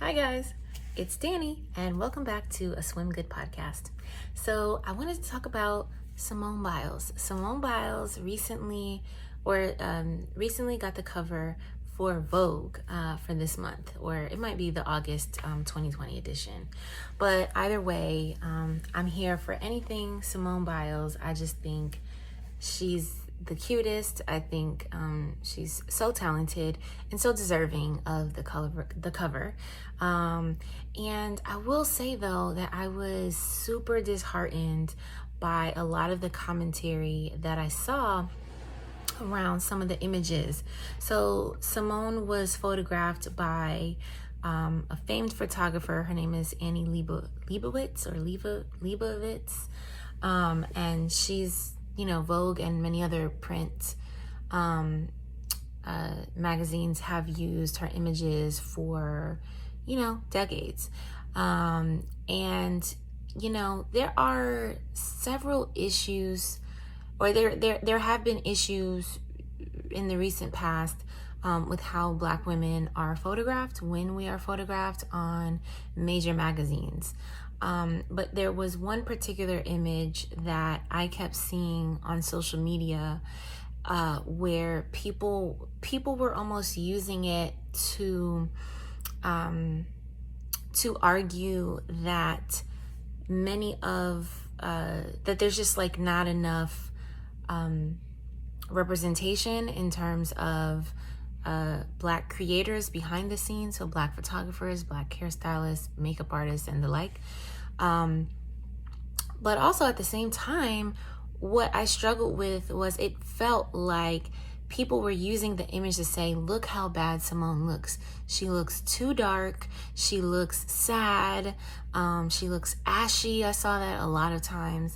Hi guys, it's Danny and welcome back to a Swim Good podcast. So I wanted to talk about Simone Biles. Simone Biles recently got the cover for Vogue for this month, or it might be the August 2020 edition. But either way, I'm here for anything Simone Biles. I just think she's the cutest. I think she's so talented and so deserving of the cover. And I will say though that I was super disheartened by a lot of the commentary that I saw around some of the images. So Simone was photographed by a famed photographer. Her name is Annie Leibovitz. And she's, Vogue and many other print magazines have used her images for, decades. And, there are several issues, or there have been issues in the recent past with how Black women are photographed when we are photographed on major magazines. But there was one particular image that I kept seeing on social media where people were almost using it to argue that that there's just like not enough representation in terms of Black creators behind the scenes, so Black photographers, Black hairstylists, makeup artists, and the like. But also at the same time, what I struggled with was it felt like people were using the image to say, look how bad Simone looks. She looks too dark. She looks sad. She looks ashy. I saw that a lot of times.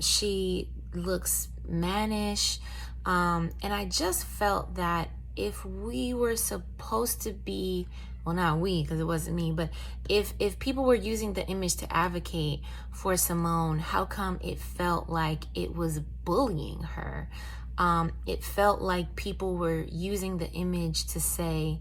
She looks mannish. And I just felt that if we were supposed to be, well, not we, because it wasn't me, but if people were using the image to advocate for Simone, how come it felt like it was bullying her? It felt like people were using the image to say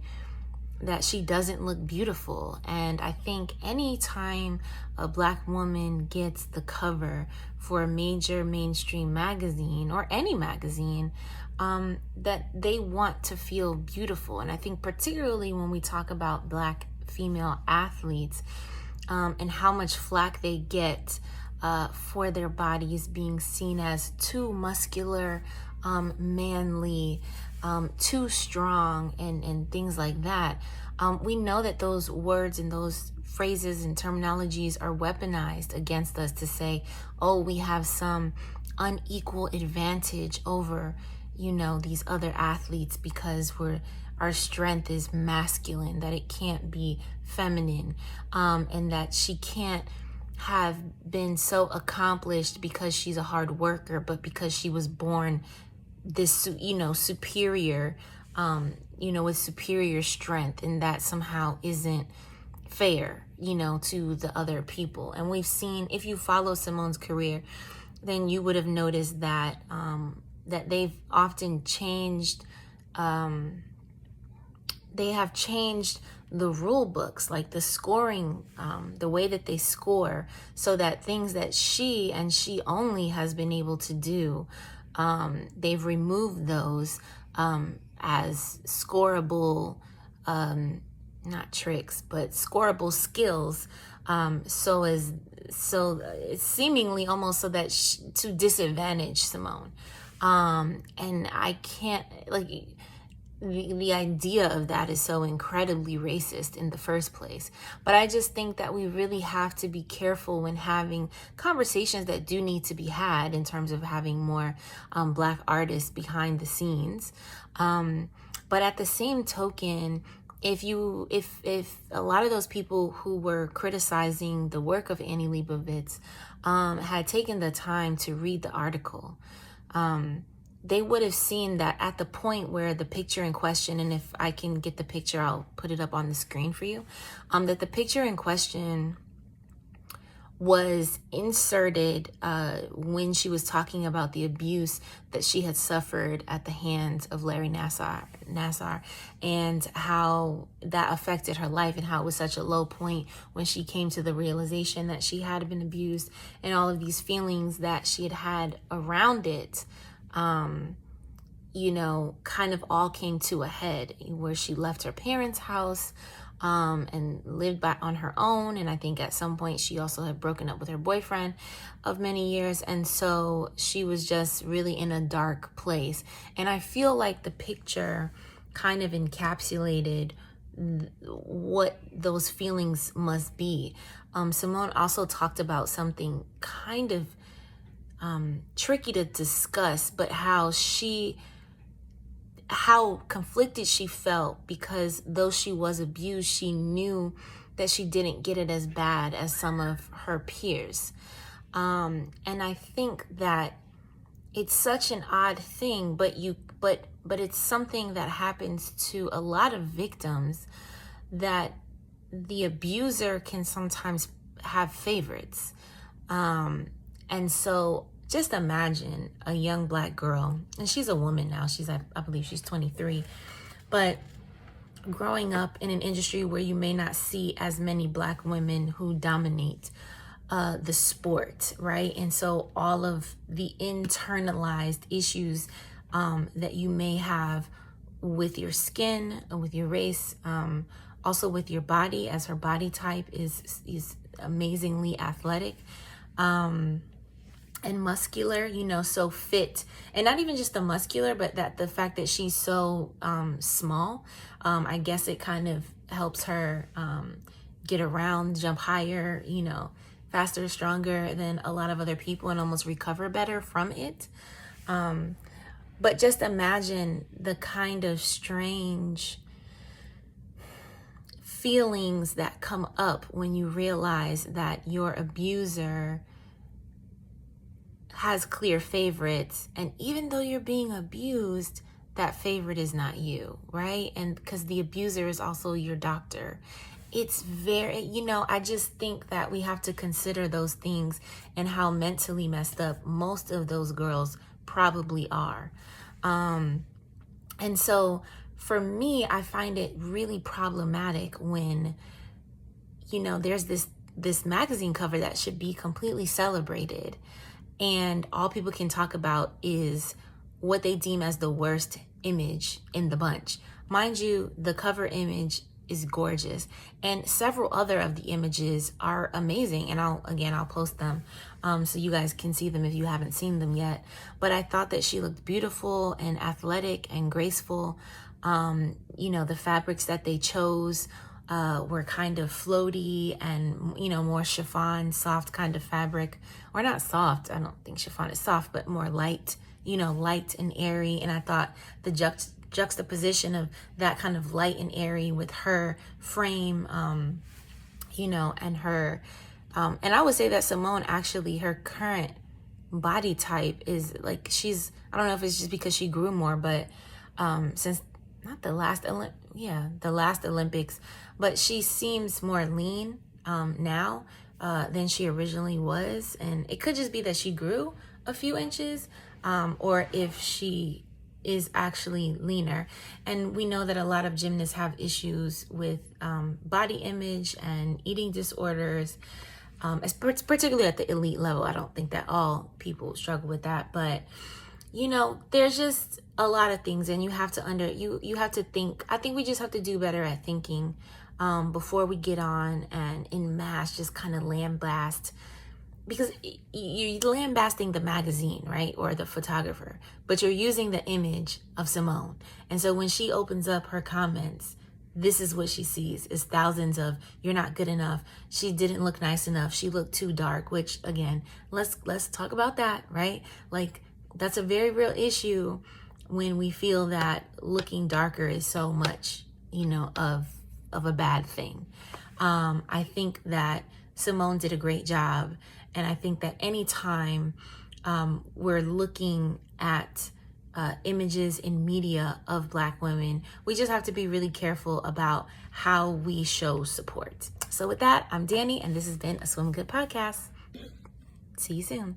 that she doesn't look beautiful. And I think anytime a Black woman gets the cover for a major mainstream magazine or any magazine, that they want to feel beautiful. And I think particularly when we talk about Black female athletes and how much flack they get for their bodies being seen as too muscular, manly, too strong, and things like that. We know that those words and those phrases and terminologies are weaponized against us to say, oh, we have some unequal advantage over these other athletes because our strength is masculine, that it can't be feminine, and that she can't have been so accomplished because she's a hard worker, but because she was born this, superior, with superior strength, and that somehow isn't fair, to the other people. And we've seen, if you follow Simone's career, then you would have noticed that that they've often changed, they have changed the rule books, like the scoring, the way that they score, so that things that she and she only has been able to do, they've removed those as scoreable, not tricks, but scoreable skills, so it's seemingly almost so that to disadvantage Simone. And I can't, like, the idea of that is so incredibly racist in the first place. But I just think that we really have to be careful when having conversations that do need to be had in terms of having more Black artists behind the scenes. But at the same token, if a lot of those people who were criticizing the work of Annie Leibovitz had taken the time to read the article, they would have seen that at the point where the picture in question, and if I can get the picture, I'll put it up on the screen for you, that the picture in question was inserted when she was talking about the abuse that she had suffered at the hands of Larry Nassar, and how that affected her life, and how it was such a low point when she came to the realization that she had been abused, and all of these feelings that she had had around it, kind of all came to a head, where she left her parents' house and lived on her own. And I think at some point she also had broken up with her boyfriend of many years. And so she was just really in a dark place. And I feel like the picture kind of encapsulated what those feelings must be. Simone also talked about something kind of tricky to discuss, but how conflicted she felt, because though she was abused, she knew that she didn't get it as bad as some of her peers. And I think that it's such an odd thing, but it's something that happens to a lot of victims, that the abuser can sometimes have favorites. And so just imagine a young Black girl, and she's a woman now, I believe she's 23, but growing up in an industry where you may not see as many Black women who dominate the sport, right? And so all of the internalized issues that you may have with your skin, with your race, also with your body, as her body type is amazingly athletic, and muscular, so fit, and not even just the muscular, but that the fact that she's so small, I guess it kind of helps her get around, jump higher, faster, stronger than a lot of other people, and almost recover better from it. But just imagine the kind of strange feelings that come up when you realize that your abuser has clear favorites, and even though you're being abused, that favorite is not you, right? And because the abuser is also your doctor. It's very, I just think that we have to consider those things, and how mentally messed up most of those girls probably are. And so for me, I find it really problematic when, there's this magazine cover that should be completely celebrated, and all people can talk about is what they deem as the worst image in the bunch. Mind you, the cover image is gorgeous, and several other of the images are amazing, and I'll post them so you guys can see them if you haven't seen them yet. But I thought that she looked beautiful and athletic and graceful. The fabrics that they chose were kind of floaty and, more chiffon, soft kind of fabric. Or not soft, I don't think chiffon is soft, but more light, light and airy. And I thought the juxtaposition of that kind of light and airy with her frame, and her, and I would say that Simone, actually, her current body type is like, I don't know if it's just because she grew more, but since not the last Olympics, but she seems more lean now than she originally was. And it could just be that she grew a few inches, or if she is actually leaner. And we know that a lot of gymnasts have issues with body image and eating disorders, particularly at the elite level. I don't think that all people struggle with that, but there's just a lot of things, and you have to think. I think we just have to do better at thinking before we get on and en masse just kind of lambaste, because you're lambasting the magazine, right, or the photographer, but you're using the image of Simone. And so when she opens up her comments, this is what she sees, is thousands of, you're not good enough, she didn't look nice enough, she looked too dark, which again, let's talk about that, right? Like, that's a very real issue when we feel that looking darker is so much, of a bad thing. I think that Simone did a great job. And I think that anytime we're looking at images in media of Black women, we just have to be really careful about how we show support. So with that, I'm Danny, and this has been a Swim Good podcast. See you soon.